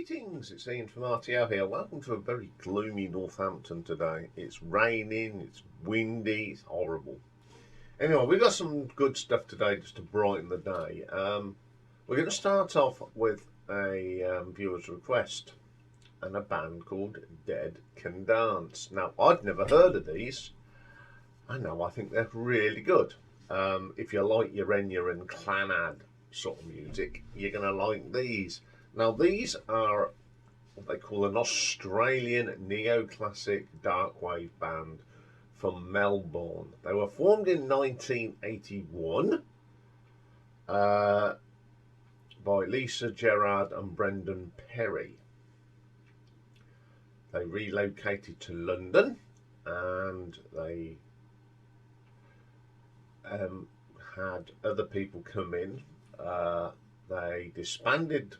Greetings, it's Ian from RTO here. Welcome to a very gloomy Northampton today. It's raining, it's windy, it's horrible. Anyway, we've got some good stuff today just to brighten the day. We're going to start off with a viewer's request and a band called Dead Can Dance. Now, I'd never heard of these. I think they're really good. If you like your Enya and Clanad sort of music, you're going to like these. Now, these are what they call an Australian neoclassic darkwave band from Melbourne. They were formed in 1981 by Lisa Gerard and Brendan Perry. They relocated to London and they had other people come in. They disbanded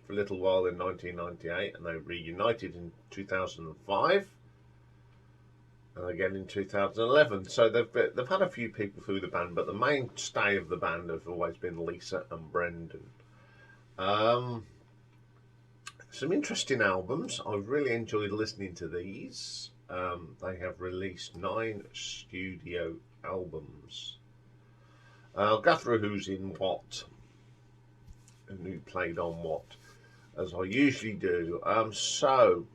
for a little while in 1998 and they reunited in 2005 and again in 2011. So they've had a few people through the band, but the mainstay of the band have always been Lisa and Brendan. Some interesting albums. I've really enjoyed listening to these. They have released 9 studio albums. I'll go through who's in what and who played on what, as I usually do. So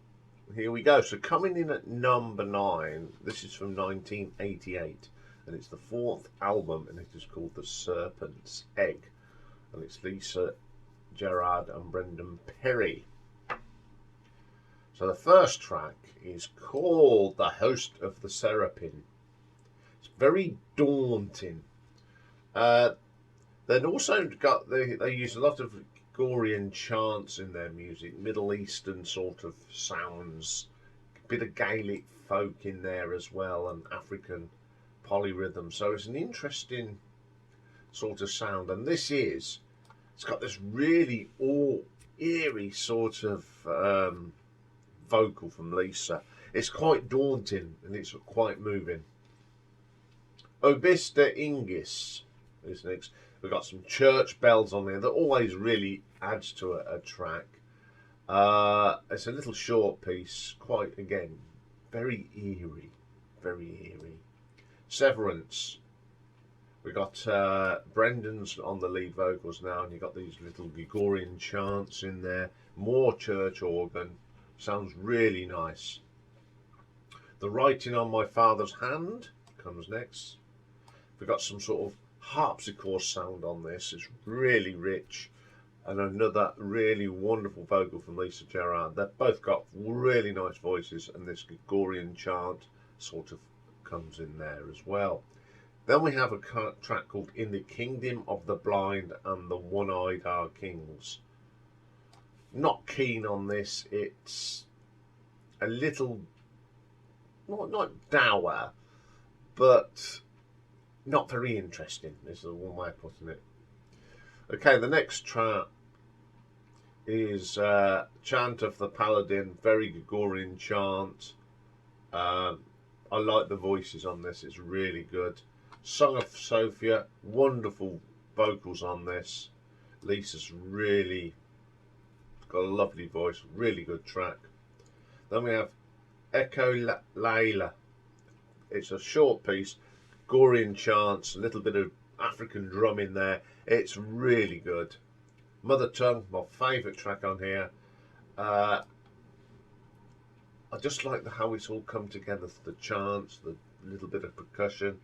here we go. So coming in at number 9, this is from 1988 and it's the 4th album and it is called The Serpent's Egg and it's Lisa Gerard and Brendan Perry. So the first track is called The Host of the Serpent. It's very daunting. They've also got they use a lot of Gregorian chants in their music, Middle Eastern sort of sounds, a bit of Gaelic folk in there as well, and African polyrhythm. So it's an interesting sort of sound, and it's got this really eerie sort of vocal from Lisa. It's quite daunting and it's quite moving. Obista Ingis is next. We've got some church bells on there that always really adds to a track. It's a little short piece, quite, again, very eerie, very eerie. Severance. We've got Brendan's on the lead vocals now, and you've got these little Gregorian chants in there. More church organ. Sounds really nice. The Writing on My Father's Hand comes next. We've got some sort of harpsichord sound on this. It's really rich, and another really wonderful vocal from Lisa Gerard. They've both got really nice voices, and this Gregorian chant sort of comes in there as well. Then we have a track called In the Kingdom of the Blind and the One-Eyed Are Kings. Not keen on this. It's a little not dour, but not very interesting, is the one way of putting it. Okay, the next track is Chant of the Paladin, very Gregorian chant. I like the voices on this, it's really good. Song of Sophia, wonderful vocals on this. Lisa's really got a lovely voice, really good track. Then we have Echo Layla. It's a short piece. Gregorian chants, a little bit of African drum in there. It's really good. Mother Tongue, my favourite track on here. I just like how it's all come together. The chants, the little bit of percussion,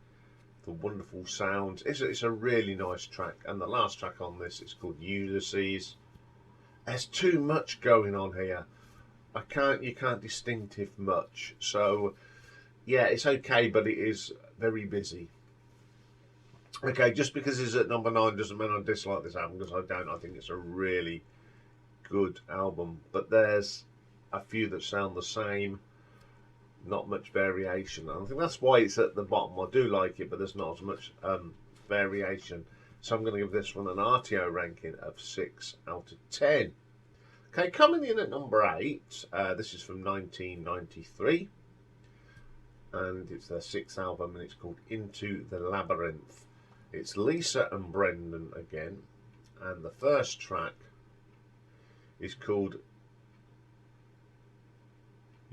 the wonderful sounds. It's a really nice track. And the last track on this is called Ulysses. There's too much going on here. You can't distinctive much. So yeah, it's okay, but it is very busy. Okay, just because it's at number 9 doesn't mean I dislike this album, because I don't. I think it's a really good album, but there's a few that sound the same, not much variation, and I think that's why it's at the bottom. I do like it, but there's not as much variation, so I'm going to give this one an RTO ranking of 6 out of 10. Okay, coming in at number 8, this is from 1993. And it's their 6th album, and it's called Into the Labyrinth. It's Lisa and Brendan again, and the first track is called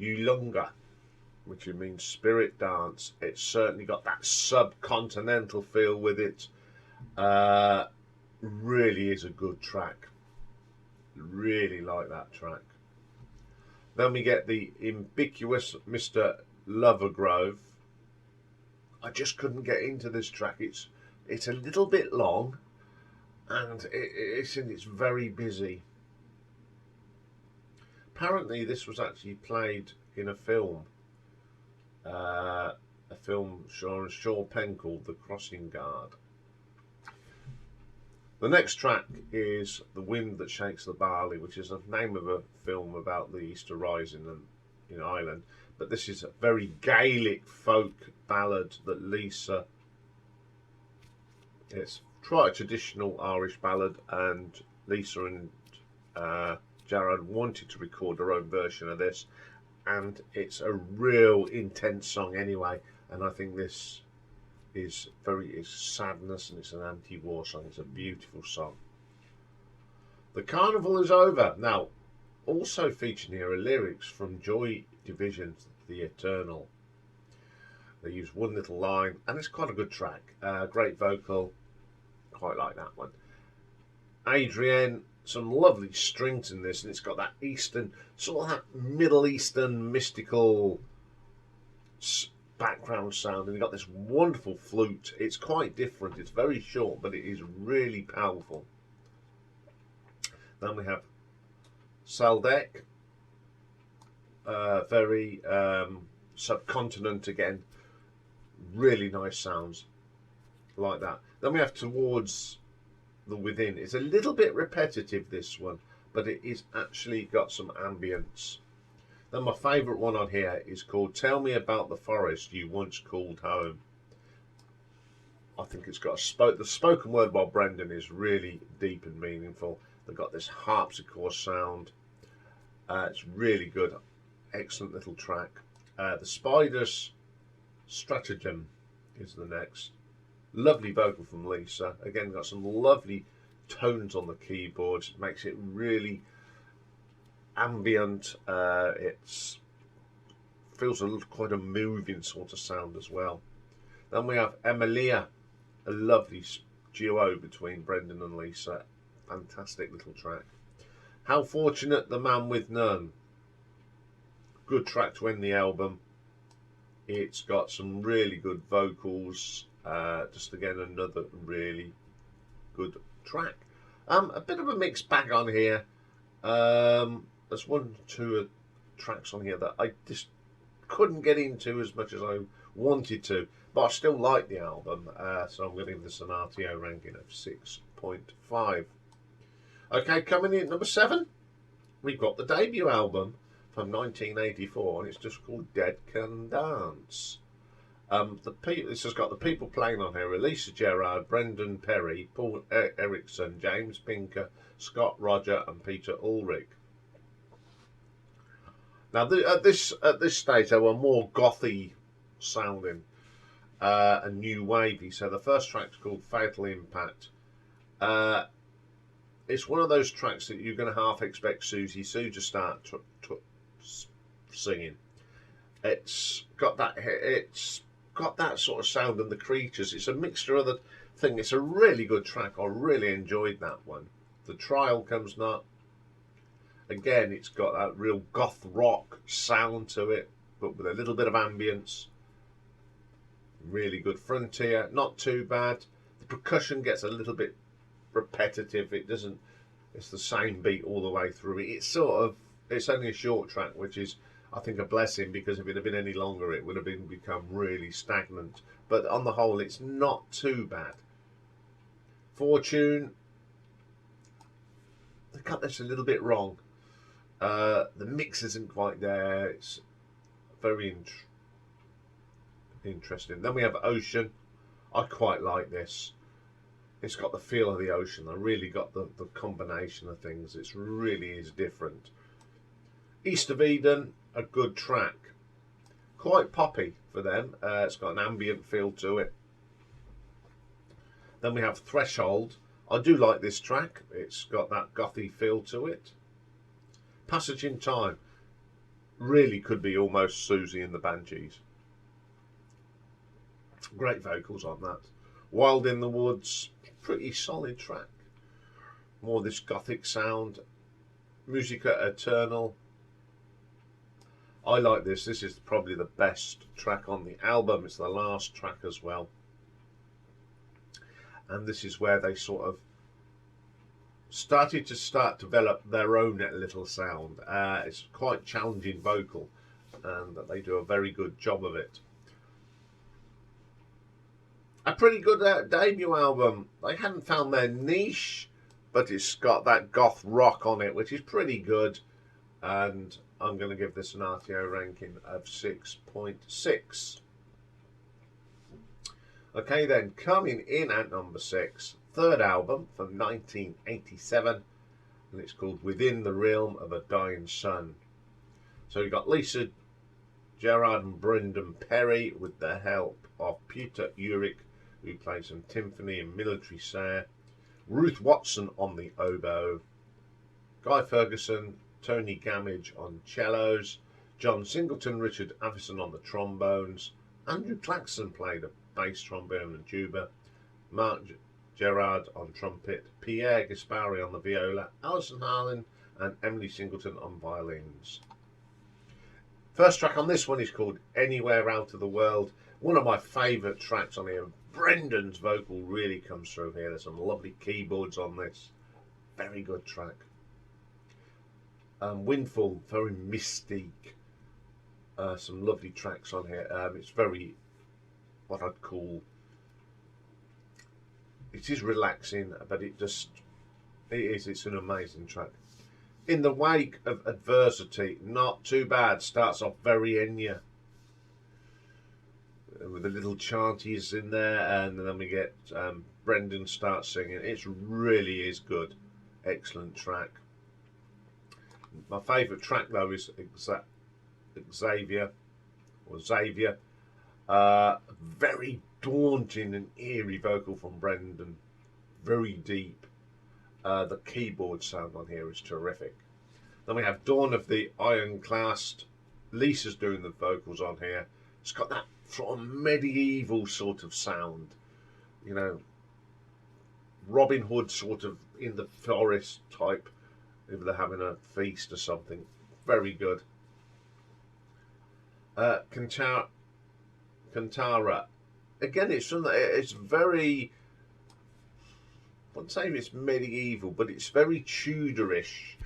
Yulunga, which means spirit dance. It's certainly got that subcontinental feel with it. Really is a good track. Really like that track. Then we get the ubiquitous Mr. Lovergrove. I just couldn't get into this track. It's a little bit long, and it's very busy. Apparently, this was actually played in a film. A film starring Sean Penn called The Crossing Guard. The next track is The Wind That Shakes the Barley, which is the name of a film about the Easter Rising in Ireland. But this is a very Gaelic folk ballad that Lisa... It's quite a traditional Irish ballad, and Lisa and Jared wanted to record their own version of this. And it's a real intense song anyway. And I think this... it's sadness, and it's an anti-war song. It's a beautiful song. The Carnival Is Over. Now, also featured here are lyrics from Joy Division's The Eternal. They use one little line, and it's quite a good track. Great vocal, quite like that one. Adrienne, some lovely strings in this, and it's got that Eastern, sort of that Middle Eastern mystical background sound, and you've got this wonderful flute. It's quite different. It's very short, but it is really powerful. Then we have Saldek, very subcontinent again, really nice sounds like that. Then we have Towards the Within. It's a little bit repetitive, this one, but it is actually got some ambience. Then my favourite one on here is called Tell Me About the Forest You Once Called Home. I think it's got the spoken word by Brendan is really deep and meaningful. They've got this harpsichord sound. It's really good. Excellent little track. The Spider's Stratagem is the next. Lovely vocal from Lisa. Again, got some lovely tones on the keyboards. It makes it really ambient. It feels quite a moving sort of sound as well. Then we have Emilia, a lovely duo between Brendan and Lisa. Fantastic little track. How Fortunate the Man with None. Good track to end the album. It's got some really good vocals. Just again, another really good track. A bit of a mixed bag on here. There's one or two tracks on here that I just couldn't get into as much as I wanted to, but I still like the album, so I'm going to give this an RTO ranking of 6.5. Okay, coming in at number 7, we've got the debut album from 1984, and it's just called Dead Can Dance. This has got the people playing on here: Elisa Gerrard, Brendan Perry, Paul Erickson, James Pinker, Scott Roger, and Peter Ulrich. Now, at this stage, they were more gothy sounding and new wavy. So the first track's called Fatal Impact. It's one of those tracks that you're going to half expect Susie Sue to start singing. It's got that sort of sound in the Creatures. It's a mixture of the thing. It's a really good track. I really enjoyed that one. The Trial comes up. Again, it's got that real goth rock sound to it, but with a little bit of ambience. Really good. Frontier, not too bad. The percussion gets a little bit repetitive. It's the same beat all the way through. It's only a short track, which is, I think, a blessing, because if it had been any longer, it would have become really stagnant. But on the whole, it's not too bad. Fortune, they cut this a little bit wrong. The mix isn't quite there. It's very interesting. Then we have Ocean. I quite like this. It's got the feel of the ocean. I really got the combination of things. It really is different. East of Eden, a good track. Quite poppy for them. It's got an ambient feel to it. Then we have Threshold. I do like this track. It's got that gothy feel to it. Passage in Time. Really could be almost Susie and the Banshees. Great vocals on that. Wild in the Woods, pretty solid track. More this gothic sound. Musica Eternal. I like this. This is probably the best track on the album. It's the last track as well. And this is where they sort of started to develop their own little sound. It's quite challenging vocal, and they do a very good job of it. A pretty good debut album. They hadn't found their niche, but it's got that goth rock on it, which is pretty good. And I'm going to give this an RTO ranking of 6.6. Okay then, coming in at number 6, third album from 1987, and it's called Within the Realm of a Dying Sun. So you've got Lisa Gerrard and Brendan Perry with the help of Peter Urich, who plays some timpani and military snare, Ruth Watson on the oboe, Guy Ferguson, Tony Gamage on cellos, John Singleton, Richard Avison on the trombones, Andrew Claxon played a bass trombone and tuba, Mark Gerard on trumpet, Pierre Gaspari on the viola, Alison Harlan and Emily Singleton on violins. First track on this one is called Anywhere Out of the World. One of my favourite tracks on here. Brendan's vocal really comes through here. There's some lovely keyboards on this. Very good track. Windfall, very mystique. Some lovely tracks on here. It's very, what I'd call, it is relaxing, but it's an amazing track. In the Wake of Adversity, not too bad. Starts off very Enya, with the little chanties in there, and then we get Brendan starts singing. It really is good. Excellent track. My favourite track though is Xavier. Very daunting and eerie vocal from Brendan. Very deep. The keyboard sound on here is terrific. Then we have Dawn of the Ironclast. Lisa's doing the vocals on here. It's got that sort of medieval sort of sound, you know, Robin Hood sort of in the forest type, if they're having a feast or something. Very good. Kantara. Again, it's very, I wouldn't say it's medieval, but it's very Tudorish.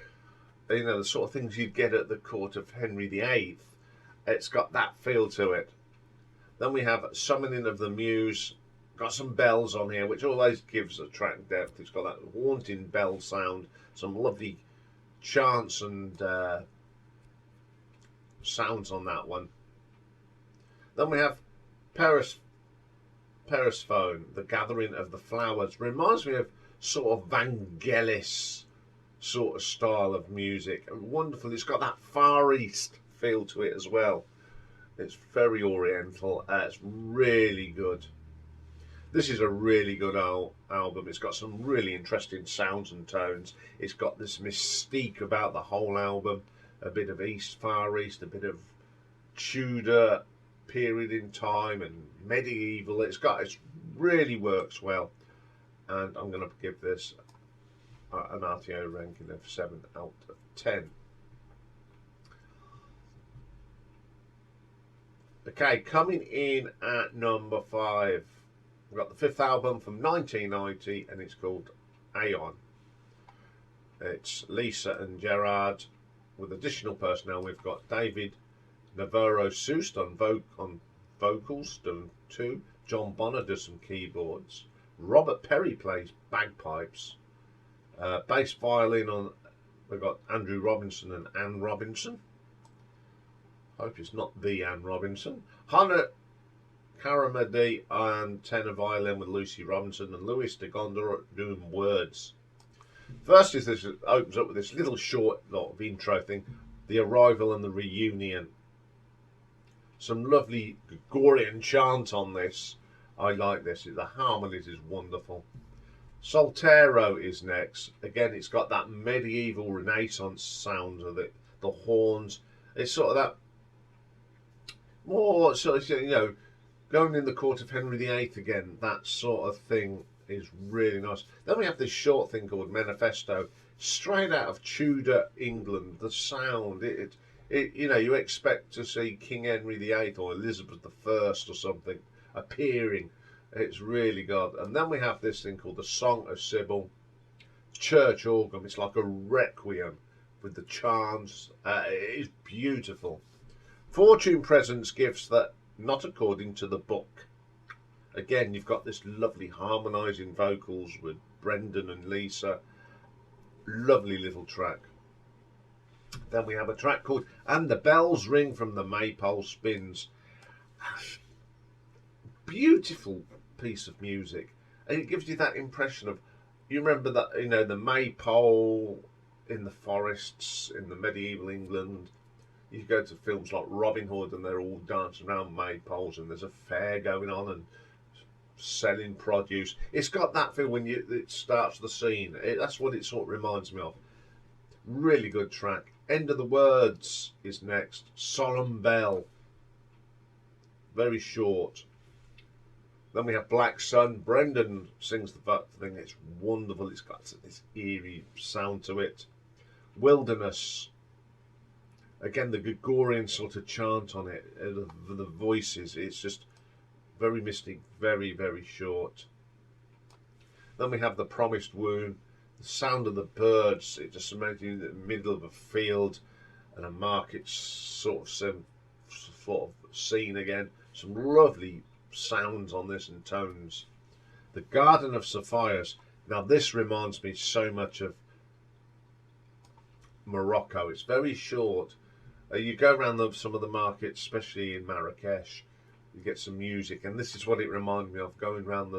You know, the sort of things you'd get at the court of Henry VIII. It's got that feel to it. Then we have Summoning of the Muse. Got some bells on here, which always gives a track depth. It's got that haunting bell sound. Some lovely chants and sounds on that one. Then we have Persephone, The Gathering of the Flowers. Reminds me of sort of Vangelis sort of style of music. And wonderful. It's got that Far East feel to it as well. It's very oriental. It's really good. This is a really good album. It's got some really interesting sounds and tones. It's got this mystique about the whole album. A bit of Far East, a bit of Tudor period in time and medieval. It really works well. And I'm going to give this an RTO ranking of 7 out of 10. Okay, coming in at number 5, we've got the fifth album from 1990, and it's called Aion. It's Lisa and Gerard with additional personnel. We've got David Navarro-Sust on vocals, doing 2. John Bonner does some keyboards. Robert Perry plays bagpipes. Bass violin on, we've got Andrew Robinson and Anne Robinson. Hope it's not the Anne Robinson. Hannah Karamadi and tenor violin with Lucy Robinson, and Louis de Gondor doing words. First is this, opens up with this little short intro thing, the arrival and the reunion. Some lovely Gregorian chant on this. I like this. The harmonies is wonderful. Soltero is next. Again, it's got that medieval Renaissance sound of it. The horns. It's sort of that more sort of, you know, going in the court of Henry VIII again. That sort of thing is really nice. Then we have this short thing called Manifesto, straight out of Tudor England. The sound, you know, you expect to see King Henry VIII or Elizabeth I or something appearing. It's really good. And then we have this thing called the Song of Sybil, church organ. It's like a requiem with the charms. It is beautiful. Fortune presents gifts that not according to the book. Again, you've got this lovely harmonising vocals with Brendan and Lisa. Lovely little track. Then we have a track called And the Bells Ring from the Maypole Spins. Beautiful piece of music. And it gives you that impression of, you remember that, you know, the maypole in the forests in the medieval England. You go to films like Robin Hood and they're all dancing around maypoles and there's a fair going on and selling produce. It's got that feel when it starts the scene. That's what it sort of reminds me of. Really good track. End of the Words is next. Solemn Bell. Very short. Then we have Black Sun. Brendan sings the thing. It's wonderful. It's got this eerie sound to it. Wilderness. Again, the Gregorian sort of chant on it. The voices. It's just very mystic. Very, very short. Then we have The Promised Wound. The sound of the birds. It just imagines you in the middle of a field and a market sort of scene again. Some lovely sounds on this and tones. The Garden of Sapphires. Now this reminds me so much of Morocco. It's very short. You go around some of the markets, especially in Marrakesh, you get some music, and this is what it reminds me of, going around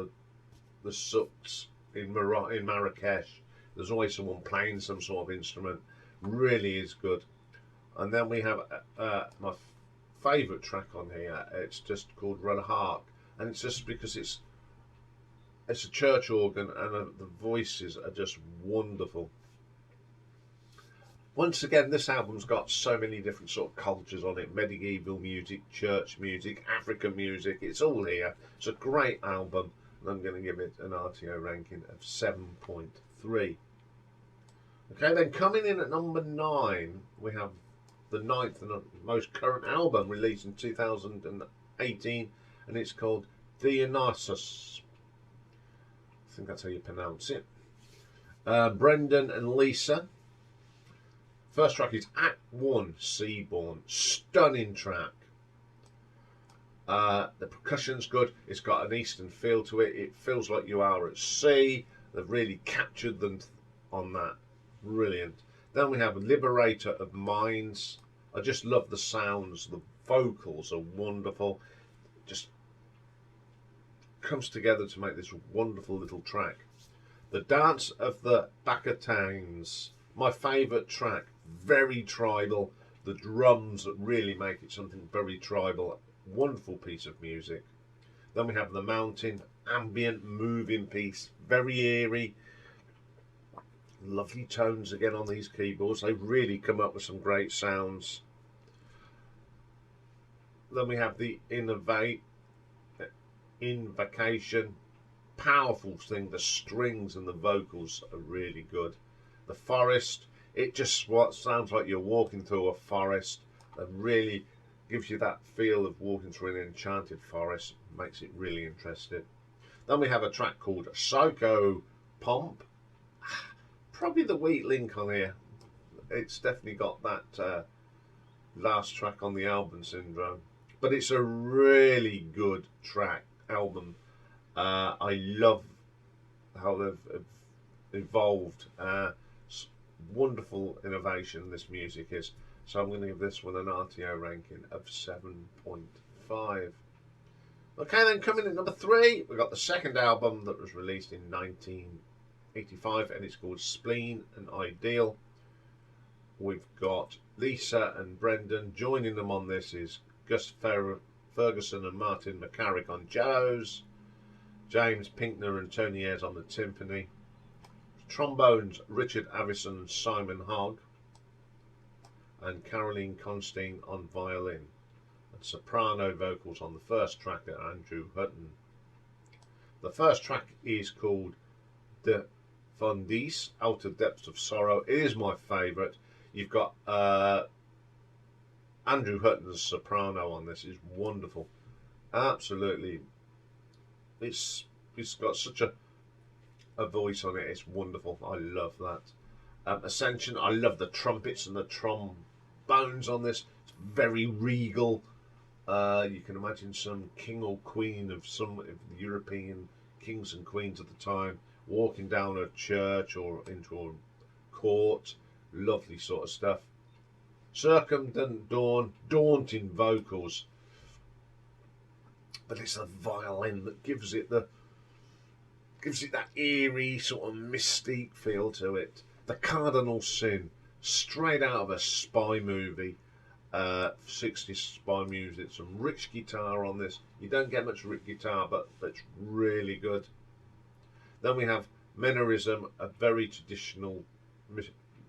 the souks in Marrakesh. There's always someone playing some sort of instrument. Really is good. And then we have my favourite track on here. It's just called Run Hark, and it's just because it's a church organ and the voices are just wonderful. Once again, this album's got so many different sort of cultures on it. Medieval music, church music, African music. It's all here. It's a great album, and I'm going to give it an RTO ranking of 7.3. Okay, then coming in at number 9, we have the 9th and most current album released in 2018, and it's called Dionysus. I think that's how you pronounce it. Brendan and Lisa. First track is Act 1, Seaborn. Stunning track. The percussion's good. It's got an eastern feel to it. It feels like you are at sea. They've really captured them on that. Brilliant. Then we have Liberator of Minds. I just love the sounds. The vocals are wonderful. Just comes together to make this wonderful little track. The Dance of the Bacchanals. My favourite track. Very tribal. The drums that really make it something very tribal. Wonderful piece of music. Then we have The Mountain. Ambient, moving piece. Very eerie. Lovely tones again on these keyboards. They really come up with some great sounds. Then we have the Invocation. Powerful thing. The strings and the vocals are really good. The Forest. It just sounds like you're walking through a forest. And really gives you that feel of walking through an enchanted forest. Makes it really interesting. Then we have a track called Psycho Pomp. Probably the weak link on here. It's definitely got that last track on the album syndrome. But it's a really good album. I love how they've evolved. Wonderful innovation this music is. So I'm going to give this one an RTO ranking of 7.5. Okay, then coming in number 3, we've got the second album that was released in 1985, and it's called Spleen and Ideal. We've got Lisa and Brendan. Joining them on this is Gus Ferguson and Martin McCarrick on cellos, James Pinkner and Tony Ayres on the timpani, trombones Richard Avison and Simon Hogg, and Caroline Constantine on violin, and soprano vocals on the first track at Andrew Hutton. The first track is called De Fondis, Outer Depths of Sorrow. It is my favourite. You've got Andrew Hutton's soprano on this. Is wonderful. Absolutely. It's got such a voice on it. It's wonderful. I love that. Ascension. I love the trumpets and the trombones on this. It's very regal. You can imagine some king or queen of some of the European kings and queens at the time walking down a church or into a court. Lovely sort of stuff. Circumdant Dawn, daunting vocals, but it's the violin that gives it that eerie sort of mystique feel to it. The Cardinal Sin, straight out of a spy movie, 60s spy music. Some rich guitar on this. You don't get much rich guitar, but it's really good. Then we have Menorism, a very traditional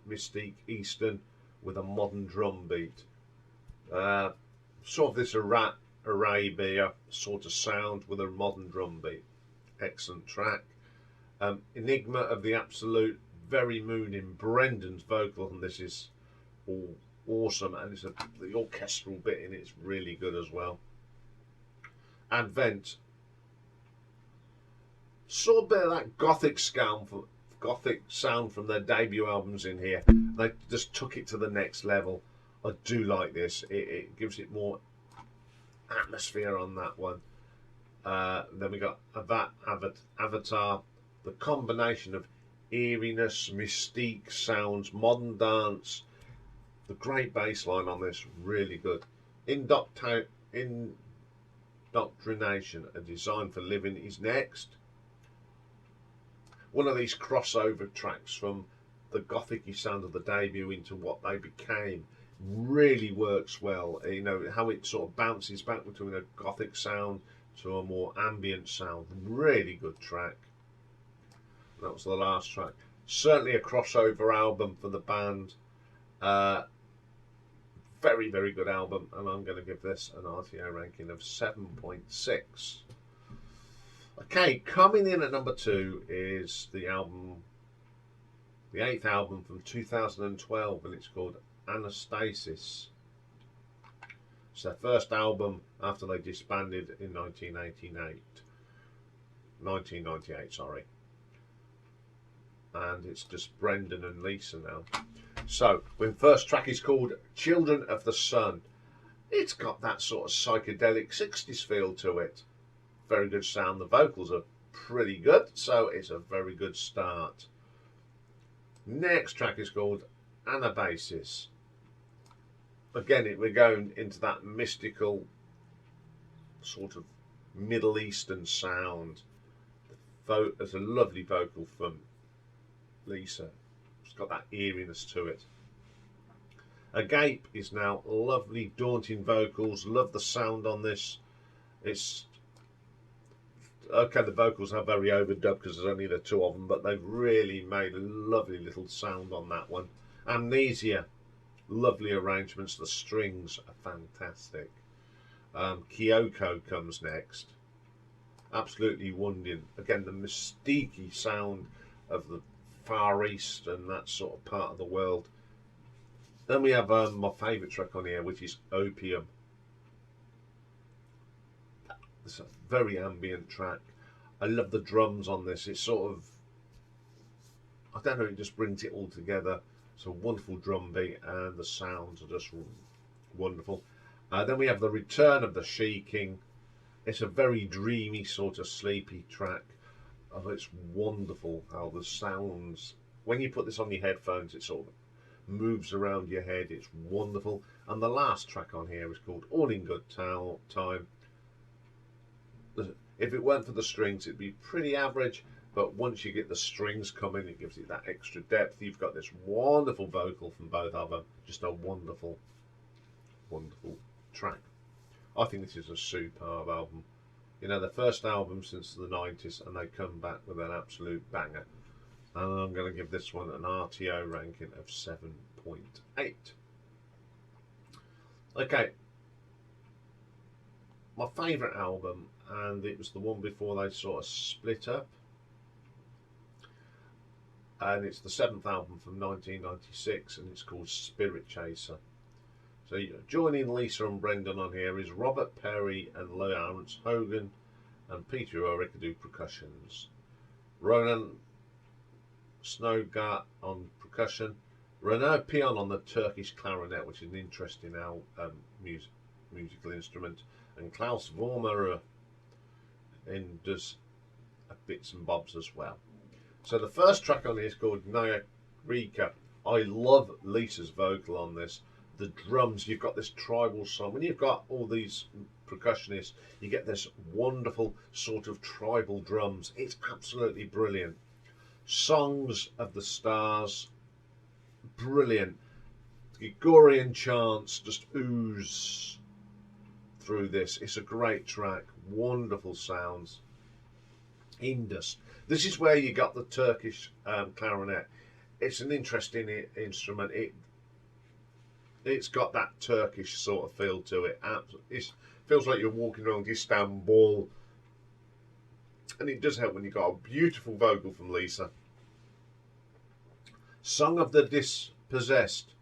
mystique Eastern with a modern drum beat. Sort of this Arabia sort of sound with a modern drum beat. Excellent track. Enigma of the Absolute, very mooning. Brendan's vocal on this is all awesome, and the orchestral bit in it is really good as well. Advent, saw a bit of that gothic sound from their debut albums in here. They just took it to the next level. I do like this. It gives it more atmosphere on that one. Then we got Avatar, the combination of eeriness, mystique sounds, modern dance. The great bass line on this, really good. Indoctrination, a design for living, is next. One of these crossover tracks from the gothic-y sound of the debut into what they became. Really works well. You know how it sort of bounces back between a gothic sound to a more ambient sound. Really good track. That was the last track. Certainly a crossover album for the band. Very, very good album, and I'm going to give this an RTO ranking of 7.6. Okay, coming in at number 2 is the album, the 8th album from 2012, and it's called Anastasis. It's their first album after they disbanded in 1998, sorry. And it's just Brendan and Lisa now. So, the first track is called Children of the Sun. It's got that sort of psychedelic 60s feel to it. Very good sound. The vocals are pretty good, so it's a very good start. Next track is called Anastasis. Again, we're going into that mystical sort of Middle Eastern sound. There's a lovely vocal from Lisa. It's got that eeriness to it. Agape is now lovely, daunting vocals. Love the sound on this. It's okay, the vocals are very overdubbed because there's only the 2 of them, but they've really made a lovely little sound on that one. Amnesia, lovely arrangements. The strings are fantastic. Kyoko comes next. Absolutely wounding. Again, the mystique sound of the Far East and that sort of part of the world. Then we have my favourite track on here, which is Opium. It's a very ambient track. I love the drums on this. It's sort of, I don't know, it just brings it all together. It's a wonderful drum beat and the sounds are just wonderful. Then we have the Return of the She King. It's a very dreamy sort of sleepy track. Oh, it's wonderful how the sounds, when you put this on your headphones, it sort of moves around your head. It's wonderful. And the last track on here is called All in Good Time. If it weren't for the strings, it'd be pretty average, but once you get the strings coming, it gives it that extra depth. You've got this wonderful vocal from both of them. Just a wonderful, wonderful track. I think this is a superb album. You know, the first album since the 90s, and they come back with an absolute banger. And I'm going to give this one an RTO ranking of 7.8. Okay, my favourite album, and it was the one before they sort of split up, and it's the seventh album from 1996, and it's called Spiritchaser. So joining Lisa and Brendan on here is Robert Perry and Lawrence Hogan, and Peter Ulrich do percussions. Ronan Snowgat on percussion, Renaud Pion on the Turkish clarinet, which is an interesting musical instrument, and Klaus Vormer does bits and bobs as well. So the first track on here is called Nayarika. I love Lisa's vocal on this. The drums, you've got this tribal song. When you've got all these percussionists, you get this wonderful sort of tribal drums. It's absolutely brilliant. Songs of the Stars, brilliant. Gregorian chants just ooze through this. It's a great track, wonderful sounds. Indus. This is where you got the Turkish clarinet. It's an interesting instrument. It's got that Turkish sort of feel to it. It feels like you're walking around Istanbul. And it does help when you've got a beautiful vocal from Lisa. Song of the Dispossessed.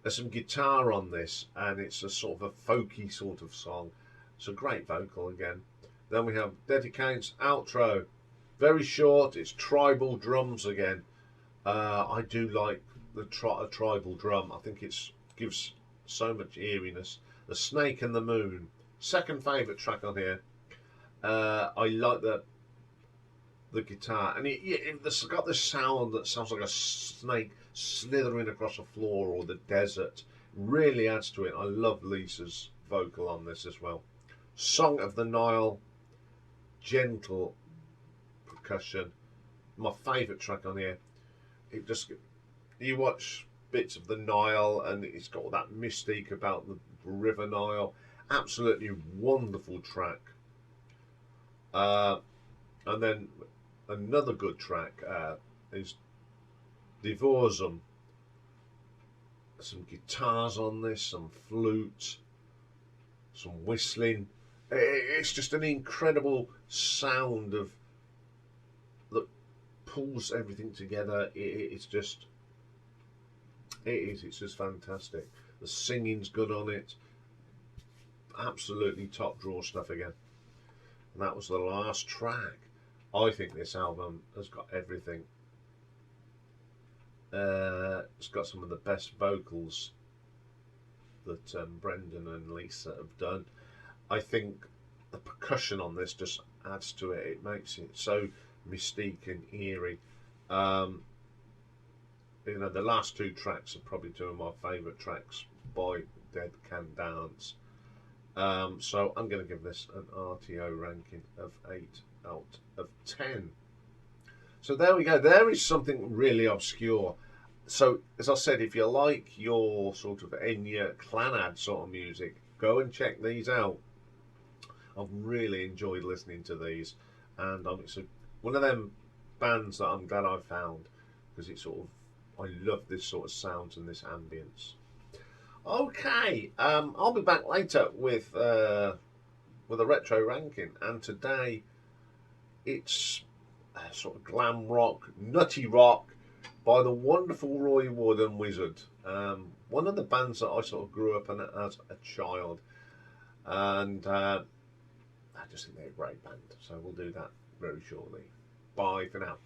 There's some guitar on this, and it's a sort of a folky sort of song. It's a great vocal again. Then we have Dedicates Outro. Very short. It's tribal drums again. I do like the tribal drum. I think it gives so much eeriness. The Snake and the Moon. Second favourite track on here. I like the guitar, and it's got this sound that sounds like a snake slithering across a floor or the desert. Really adds to it. I love Lisa's vocal on this as well. Song of the Nile, gentle percussion. My favourite track on here. It just, you watch bits of the Nile and it's got all that mystique about the River Nile. Absolutely wonderful track. And then another good track is Divorsum. Some guitars on this, some flute, some whistling. It's just an incredible sound that pulls everything together. It's just fantastic. The singing's good on it. Absolutely top drawer stuff again. And that was the last track. I think this album has got everything. It's got some of the best vocals that Brendan and Lisa have done. I think the percussion on this just adds to it. It makes it so mystique and eerie. You know, the last two tracks are probably two of my favourite tracks by Dead Can Dance. So I'm going to give this an RTO ranking of 8 out of 10. So there we go. There is something really obscure. So as I said, if you like your sort of Enya Clannad sort of music, go and check these out. I've really enjoyed listening to these, and it's one of them bands that I'm glad I found, because it's sort of, I love this sort of sounds and this ambience. Okay, I'll be back later with a retro ranking, and today it's sort of glam rock, nutty rock by the wonderful Roy Wood and Wizard. One of the bands that I sort of grew up in as a child, and I just think they're a great band. So we'll do that very shortly. Bye for now.